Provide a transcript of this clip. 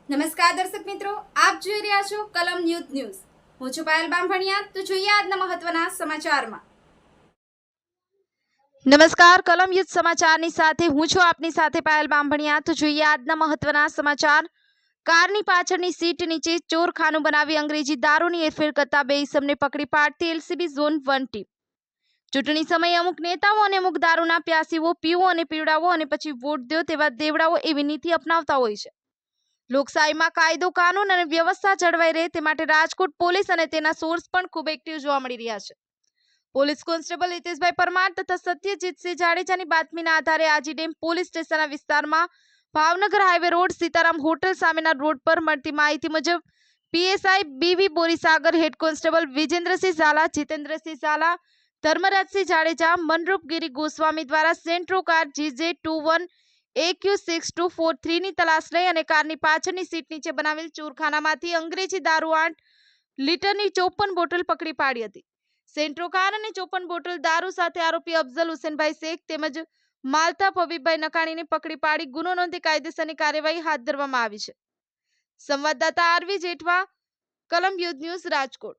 નમસ્કાર દર્શક મિત્રો, આપ જોઈ રહ્યા છો કલમ ન્યૂઝ। હું છું પાયલ બામભણિયા। તો જોઈએ આજના મહત્વના સમાચારમાં। નમસ્કાર, કલમ યુદ્ધ સમાચારની સાથે હું છું આપની સાથે પાયલ બામભણિયા। તો જોઈએ આજના મહત્વના સમાચાર। કારની પાછળની સીટ નીચે ચોરખાનું બનાવી અંગ્રેજી દારૂની હેરફેર કરતા બે ઇસમને પકડી પાડતી એલસીબી ઝોન 1 ટીમ। ચૂંટણી સમયે અમુક નેતાઓ અને અમુક દારૂના પ્યાસીઓ પીવો અને પીવડાવો અને પછી વોટ દો તેવા દેવડાઓ એવી નીતિ અપનાવતા હોય છે। લોકશાહીમાં કાયદો કાનૂન અને વ્યવસ્થા જળવાઈ રહે તે માટે રાજકોટ પોલીસ અને તેના સોર્સ પણ ખૂબ એક્ટિવ જોવા મળી રહ્યા છે। પોલીસ કોન્સ્ટેબલ હિતેશભાઈ પરમાર તથા સત્યજીતસિંહ જાડેજાની બાતમીના આધારે આજીડેમ પોલીસ સ્ટેશનના વિસ્તારમાં Bhavnagar highway road Sitaram hotel સામેના રોડ પર મળતી માહિતી મુજબ PSI BV Borisagar, head constable Vijendrasinh Jhala, Jitendrasinh Jhala, Dharmrajsinh Jadeja, Manrupgiri Goswami દ્વારા સેન્ટ્રો કાર GJ21 AQ6243 ની તલાશ લઈ અને કારની પાછળની સીટ નીચે બનાવેલ ચોરખાનામાંથી અંગ્રેજી દારૂ 8 લીટરની 54 બોટલ પકડી પાડી હતી। સેન્ટ્રો કાર અને 54 બોટલ દારૂ સાથે આરોપી અફઝલ હુસેનભાઈ શેખ તેમજ માલતાફ હબીબભાઈ નકાણીને પકડી પાડી ગુનો નોંધી કાયદેસરની કાર્યવાહી હાથ ધરવામાં આવી છે। સંવાદદાતા આરવી જેઠવા, કલમ યુદ્ધ ન્યૂઝ, રાજકોટ।